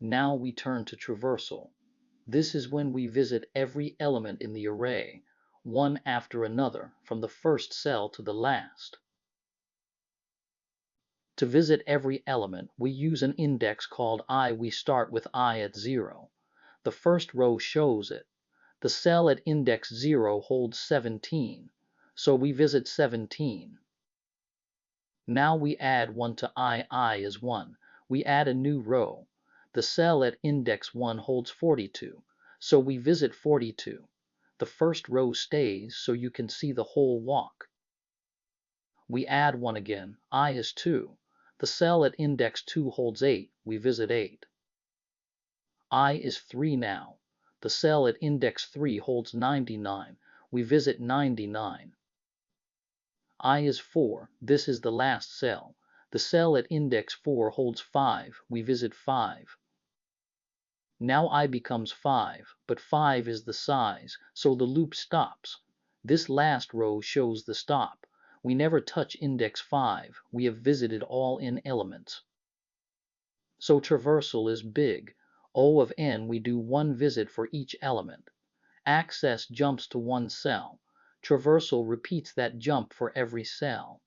Now we turn to traversal. This is when we visit every element in the array, one after another, from the first cell to the last. To visit every element, we use an index called I. We start with I at 0. The first row shows it. The cell at index 0 holds 17, so we visit 17. Now we add 1 to I is 1. We add a new row. The cell at index 1 holds 42, so we visit 42. The first row stays so you can see the whole walk. We add 1 again. I is 2. The cell at index 2 holds 8. We visit 8. I is 3 now. The cell at index 3 holds 99. We visit 99. I is 4. This is the last cell. The cell at index 4 holds 5. We visit 5. Now I becomes 5, but 5 is the size, so the loop stops. This last row shows the stop. We never touch index 5. We have visited all n elements. So traversal is big. O of n, we do one visit for each element. Access jumps to one cell. Traversal repeats that jump for every cell.